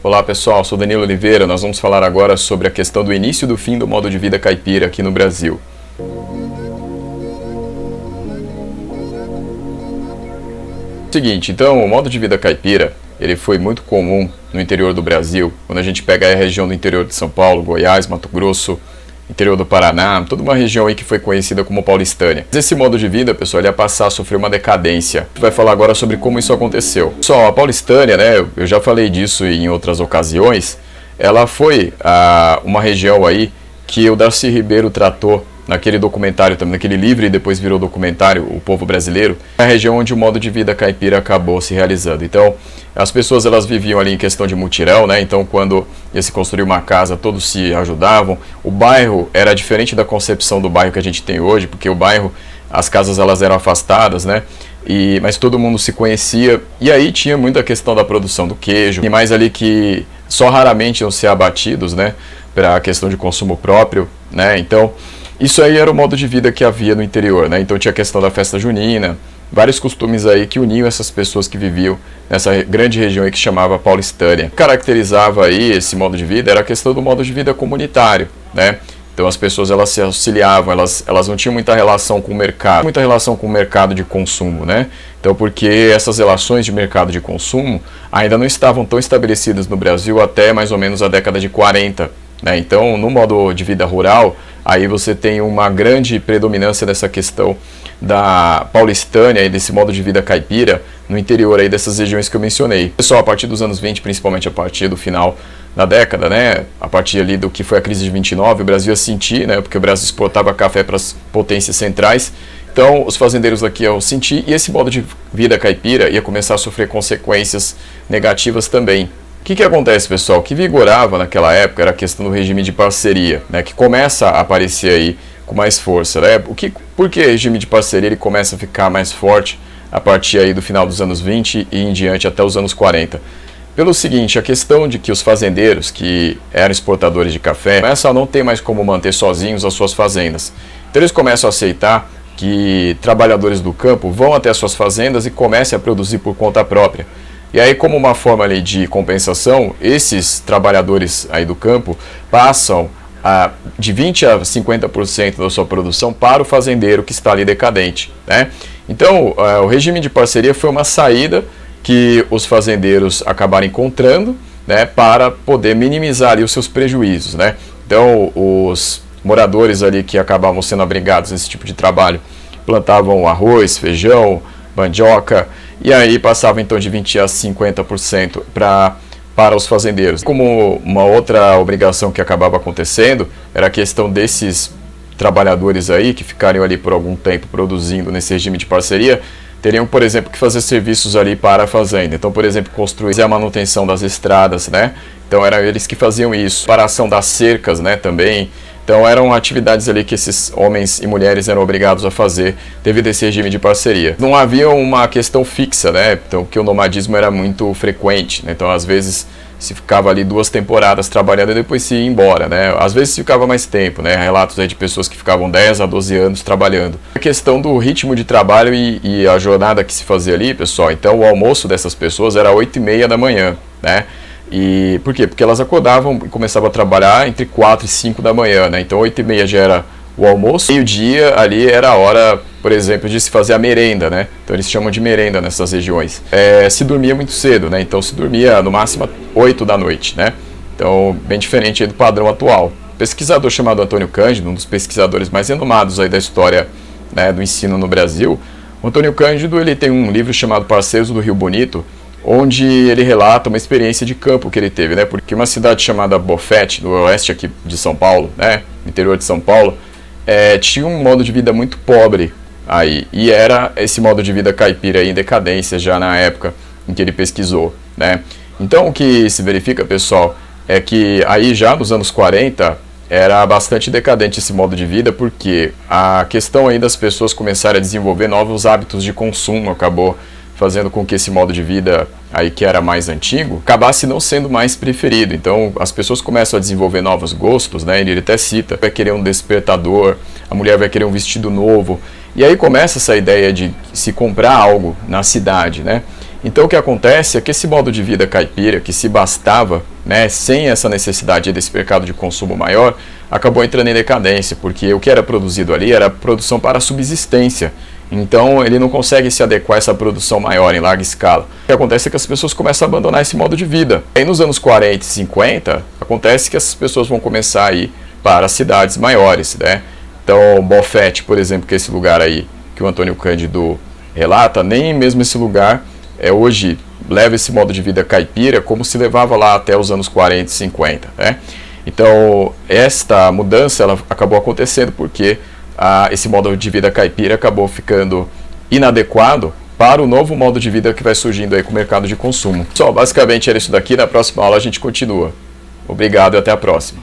Olá pessoal, sou Danilo Oliveira. Nós vamos falar agora sobre a questão do início e do fim do modo de vida caipira aqui no Brasil. Seguinte, então, o modo de vida caipira, ele foi muito comum no interior do Brasil, quando a gente pega a região do interior de São Paulo, Goiás, Mato Grosso, interior do Paraná, toda uma região aí que foi conhecida como paulistânia. Esse modo de vida, pessoal, ele ia passar a sofrer uma decadência. A gente vai falar agora sobre como isso aconteceu. Pessoal, a paulistânia, né, eu já falei disso em outras ocasiões, ela foi uma região aí que o Darcy Ribeiro tratou naquele documentário também, naquele livro e depois virou documentário, O Povo Brasileiro, é a região onde o modo de vida caipira acabou se realizando. Então, as pessoas elas viviam ali em questão de mutirão, né? Então, quando ia se construir uma casa, todos se ajudavam. O bairro era diferente da concepção do bairro que a gente tem hoje, porque o bairro, as casas elas eram afastadas, né? Mas todo mundo se conhecia, e aí tinha muita questão da produção do queijo, e mais ali que só raramente iam ser abatidos, né? Para a questão de consumo próprio, né? Então, isso aí era o modo de vida que havia no interior, né? Então tinha a questão da festa junina, vários costumes aí que uniam essas pessoas que viviam nessa grande região aí que chamava Paulistânia. O que caracterizava aí esse modo de vida era a questão do modo de vida comunitário, né? Então as pessoas elas se auxiliavam, elas não tinham muita relação com o mercado de consumo, né? Então porque essas relações de mercado de consumo ainda não estavam tão estabelecidas no Brasil até mais ou menos a década de 40, né? Então no modo de vida rural, aí você tem uma grande predominância dessa questão da paulistânia e desse modo de vida caipira no interior aí dessas regiões que eu mencionei. Pessoal, a partir dos anos 20, principalmente a partir do final da década, né, a partir ali do que foi a crise de 29, o Brasil ia sentir, né, porque o Brasil exportava café para as potências centrais. Então, os fazendeiros aqui iam sentir e esse modo de vida caipira ia começar a sofrer consequências negativas também. O que acontece, pessoal? O que vigorava naquela época era a questão do regime de parceria, né, que começa a aparecer aí com mais força, né? Por que o regime de parceria ele começa a ficar mais forte a partir aí do final dos anos 20 e em diante até os anos 40? Pelo seguinte, a questão de que os fazendeiros que eram exportadores de café começam a não ter mais como manter sozinhos as suas fazendas. Então eles começam a aceitar que trabalhadores do campo vão até as suas fazendas e comecem a produzir por conta própria. E aí, como uma forma ali de compensação, esses trabalhadores aí do campo passam de 20% a 50% da sua produção para o fazendeiro que está ali decadente, né? Então, o regime de parceria foi uma saída que os fazendeiros acabaram encontrando, né, para poder minimizar ali os seus prejuízos, né? Então, os moradores ali que acabavam sendo abrigados nesse tipo de trabalho plantavam arroz, feijão, mandioca, e aí passava então de 20% a 50% para os fazendeiros. Como uma outra obrigação que acabava acontecendo era a questão desses trabalhadores aí que ficariam ali por algum tempo produzindo nesse regime de parceria, teriam, por exemplo, que fazer serviços ali para a fazenda. Então, por exemplo, construir a manutenção das estradas, né? Então eram eles que faziam isso. Paração das cercas, né, também. Então eram atividades ali que esses homens e mulheres eram obrigados a fazer devido a esse regime de parceria. Não havia uma questão fixa, né? Então que o nomadismo era muito frequente, né? Então às vezes se ficava ali 2 temporadas trabalhando e depois se ia embora, né? Às vezes se ficava mais tempo, né? Relatos aí de pessoas que ficavam 10 a 12 anos trabalhando. A questão do ritmo de trabalho e a jornada que se fazia ali, pessoal, então o almoço dessas pessoas era 8h30 da manhã, né? E por quê? Porque elas acordavam e começavam a trabalhar entre 4 e 5 da manhã, né? Então 8h30 já era o almoço, meio-dia ali era a hora, por exemplo, de se fazer a merenda, né? Então eles chamam de merenda nessas regiões. Se dormia muito cedo, né? Então se dormia no máximo 8 da noite, né? Então bem diferente aí do padrão atual. Pesquisador chamado Antônio Cândido, um dos pesquisadores mais renomados aí da história, né, do ensino no Brasil, o Antônio Cândido ele tem um livro chamado Parceiros do Rio Bonito, onde ele relata uma experiência de campo que ele teve, né? Porque uma cidade chamada Bofete, no oeste aqui de São Paulo, né, no interior de São Paulo, tinha um modo de vida muito pobre aí, e era esse modo de vida caipira aí em decadência já na época em que ele pesquisou, né? Então o que se verifica, pessoal, é que aí já nos anos 40 era bastante decadente esse modo de vida, porque a questão aí das pessoas começarem a desenvolver novos hábitos de consumo acabou fazendo com que esse modo de vida aí que era mais antigo acabasse não sendo mais preferido. Então as pessoas começam a desenvolver novos gostos, né? Ele até cita, vai querer um despertador, a mulher vai querer um vestido novo, e aí começa essa ideia de se comprar algo na cidade, né? Então o que acontece é que esse modo de vida caipira, que se bastava, né, sem essa necessidade desse mercado de consumo maior, acabou entrando em decadência, porque o que era produzido ali era produção para subsistência. Então ele não consegue se adequar a essa produção maior em larga escala. O que acontece é que as pessoas começam a abandonar esse modo de vida. Aí nos anos 40 e 50, acontece que essas pessoas vão começar a ir para cidades maiores, né? Então Bofete, por exemplo, que é esse lugar aí que o Antônio Cândido relata, nem mesmo esse lugar hoje leva esse modo de vida caipira como se levava lá até os anos 40 e 50, né? Então esta mudança ela acabou acontecendo porque esse modo de vida caipira acabou ficando inadequado para o novo modo de vida que vai surgindo aí com o mercado de consumo. Só, basicamente era isso daqui. Na próxima aula a gente continua. Obrigado e até a próxima.